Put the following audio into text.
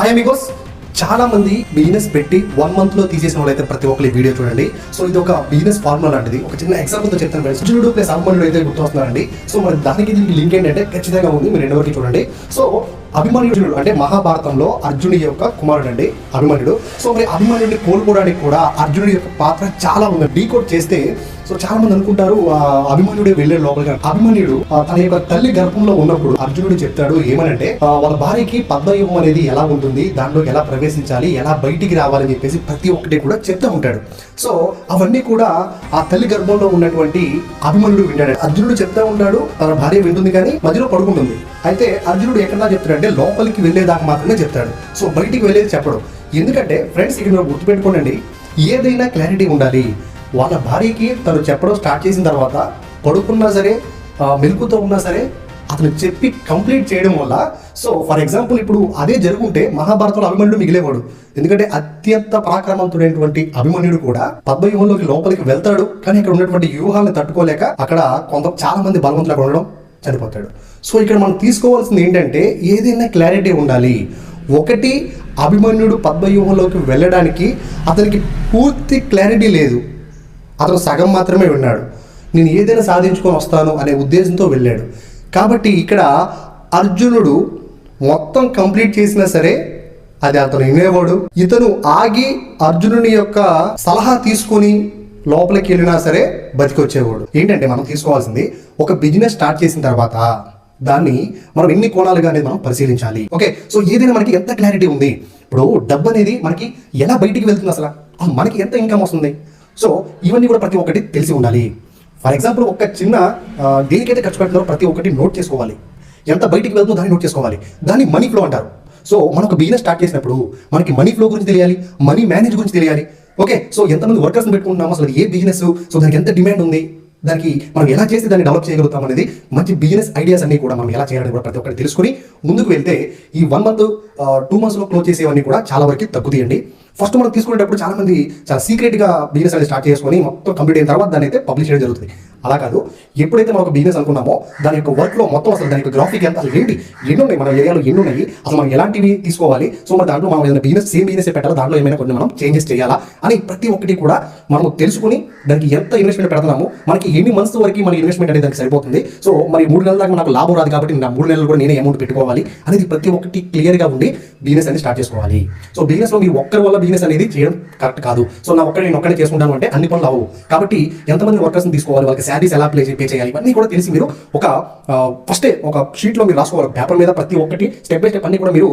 Hi Amigos, చాలా మంది business పెట్టి 1 month లో తీసేసిన వాళ్ళైతే ప్రతి ఒక్కరి వీడియో చూడండి. సో ఇది ఒక బిజినెస్ ఫార్ములా లాంటిది. ఒక చిన్న ఎగ్జాంపుల్ తో చెప్తాను ఫ్రెండ్స్. అర్జునుడు ప్లస్ అభిమన్యుడు అయితే గుర్తొస్తున్నారండి. సో మరి దానికి దీనికి లింక్ ఏంటంటే ఖచ్చితంగా ఉంది, మీరు ఎండ్ వరకు చూడండి. సో అభిమన్యుడు అంటే మహాభారతంలో అర్జునుడి యొక్క కుమారుడు అండి అభిమన్యుడు. సో మరి అభిమన్యుడిని కోల్పోవడానికి కూడా అర్జునుడి యొక్క పాత్ర చాలా ఉంది. డీకోడ్ చేస్తే సో చాలా మంది అనుకుంటారు అభిమన్యుడే వెళ్ళాడు లోపలికి. అభిమన్యుడు తన యొక్క తల్లి గర్భంలో ఉన్నప్పుడు అర్జునుడు చెప్తాడు ఏమనంటే వాళ్ళ భార్యకి పద్మవ్యూహం అనేది ఎలా ఉంటుంది, దాంట్లో ఎలా ప్రవేశించాలి, ఎలా బయటికి రావాలని చెప్పేసి ప్రతి ఒక్కటి కూడా చెప్తూ ఉంటాడు. సో అవన్నీ కూడా ఆ తల్లి గర్భంలో ఉన్నటువంటి అభిమన్యుడు వింటాడు. అర్జునుడు చెప్తా ఉంటాడు, తన భార్య వింటుంది కానీ మధ్యలో పడుకుంటుంది. అయితే అర్జునుడు ఎక్కడా చెప్తాడంటే లోపలికి వెళ్ళేదాకా మాత్రమే చెప్తాడు. సో బయటికి వెళ్ళేది చెప్పడు. ఎందుకంటే ఫ్రెండ్స్ ఇక్కడ మీరు గుర్తుపెట్టుకోండి, ఏదైనా క్లారిటీ ఉండాలి. వాళ్ళ భార్యకి తను చెప్పడం స్టార్ట్ చేసిన తర్వాత పడుకున్నా సరే మెలుకుతో ఉన్నా సరే అతను చెప్పి కంప్లీట్ చేయడం వల్ల, సో ఫర్ ఎగ్జాంపుల్ ఇప్పుడు అదే జరుగుంటే మహాభారతంలో అభిమన్యుడు మిగిలేవాడు. ఎందుకంటే అత్యంత పరాక్రమంతుడైనటువంటి అభిమన్యుడు కూడా పద్మవ్యూహంలోకి లోపలికి వెళ్తాడు, కానీ ఇక్కడ ఉన్నటువంటి వ్యూహాలను తట్టుకోలేక అక్కడ చాలా మంది బలవంతులు అక్కడ ఉండడం చనిపోతాడు. సో ఇక్కడ మనం తీసుకోవాల్సింది ఏంటంటే ఏదైనా క్లారిటీ ఉండాలి. ఒకటి, అభిమన్యుడు పద్మవ్యూహంలోకి వెళ్ళడానికి అతనికి పూర్తి క్లారిటీ లేదు, అతను సగం మాత్రమే విన్నాడు. నేను ఏదైనా సాధించుకొని వస్తాను అనే ఉద్దేశంతో వెళ్ళాడు. కాబట్టి ఇక్కడ అర్జునుడు మొత్తం కంప్లీట్ చేసినా సరే అది అతను వినేవాడు. ఇతను ఆగి అర్జునుని యొక్క సలహా తీసుకొని లోపలికి వెళ్ళినా సరే బతికొచ్చేవాడు. ఏంటంటే మనం తీసుకోవాల్సింది, ఒక బిజినెస్ స్టార్ట్ చేసిన తర్వాత దాన్ని మనం ఎన్ని కోణాలుగా అనేది మనం పరిశీలించాలి. ఓకే, సో ఏదైనా మనకి ఎంత క్లారిటీ ఉంది, ఇప్పుడు డబ్బు అనేది మనకి ఎలా బయటికి వెళ్తుంది, అసలు మనకి ఎంత ఇన్కమ్ వస్తుంది, సో ఇవన్నీ కూడా ప్రతి ఒక్కటి తెలిసి ఉండాలి. ఫర్ ఎగ్జాంపుల్ ఒక చిన్న దేనికైతే ఖర్చు పెడుతున్నారో ప్రతి ఒక్కటి నోట్ చేసుకోవాలి. ఎంత బయటికి వెళ్తుందో దాన్ని నోట్ చేసుకోవాలి. దాన్ని మనీ ఫ్లో అంటారు. సో మనం ఒక బిజినెస్ స్టార్ట్ చేసినప్పుడు మనకి మనీ ఫ్లో గురించి తెలియాలి, మనీ మేనేజ్ గురించి తెలియాలి. ఓకే, సో ఎంతమంది వర్కర్స్ని పెట్టుకుంటున్నాము, అసలు ఏ బిజినెస్, సో దానికి ఎంత డిమాండ్ ఉంది, దానికి మనం ఎలా చేసి దాన్ని డెవలప్ చేయగలుగుతాం అనేది, మంచి బిజినెస్ ఐడియాస్ అన్ని కూడా మనం ఎలా చేయాలని కూడా ప్రతి ఒక్కటి తెలుసుకుని ముందుకు వెళ్తే ఈ 1 month 2 monthsలో క్లోజ్ చేసేవన్నీ కూడా చాలా వరకు తగ్గుతాయండి. ఫస్ట్ మనం తీసుకునేటప్పుడు చాలా మంది చాలా సీక్రెట్గా బిజినెస్ అనేది స్టార్ట్ చేసుకొని మొత్తం కంప్లీట్ అయిన తర్వాత దాన్ని అయితే పబ్లిష్ చేయడం జరుగుతుంది. అలా కాదు, ఎప్పుడైతే మనం ఒక బిజినెస్ అనుకున్నామో దాని యొక్క వర్క్లో మొత్తం అసలు దాని యొక్క గ్రాఫిక్ ఎంత, అసలు ఏంటి, ఎన్ని ఉన్నాయి, మన ఏరియాలో ఎన్ని ఉన్నాయి, అసలు మనం ఎలాంటివి తీసుకోవాలి, సో మరి దాంట్లో మనం ఏదైనా బిజినెస్ సేమ్ బిజినెస్ పెట్టాలా, దాంట్లో ఏమైనా కొన్ని మనం చేంజెస్ చేయాలా అని ప్రతి ఒక్కటి కూడా మనం తెలుసుకుని దానికి ఎంత ఇన్వెస్ట్మెంట్ పెడుతున్నాము, మనకి ఎన్ని మంత్స్ వరకు మన ఇన్వెస్ట్మెంట్ అనేది దానికి సరిపోతుంది, సో మరి 3 నెలల దాకా నాకు లాభం రాదు కాబట్టి నా 3 నెలలు కూడా నేనే అమౌంట్ పెట్టుకోవాలి అనేది ప్రతి ఒక్కటి క్లియర్గా ఉండి బిజినెస్ అనేది స్టార్ట్ చేసుకోవాలి. సో బిజినెస్లో మీరు ఒక్కరి వల్ల బిజినెస్ అనేది చేయడం కరెక్ట్ కాదు. సో నేను ఒక్కడే చేసుకుంటాను అంటే అన్ని పనులు అవ్వవు. కాబట్టి ఎంతమంది వర్కర్స్ని తీసుకోవాలి, వాళ్ళకి శాలరీస్ ఎలా పే చేయాలి, ఇవన్నీ కూడా తెలిసి మీరు ఒక ఫస్టే ఒక షీట్లో మీరు రాసుకోవాలి, పేపర్ మీద ప్రతి ఒక్కటి స్టెప్ బై స్టెప్ అన్ని కూడా మీరు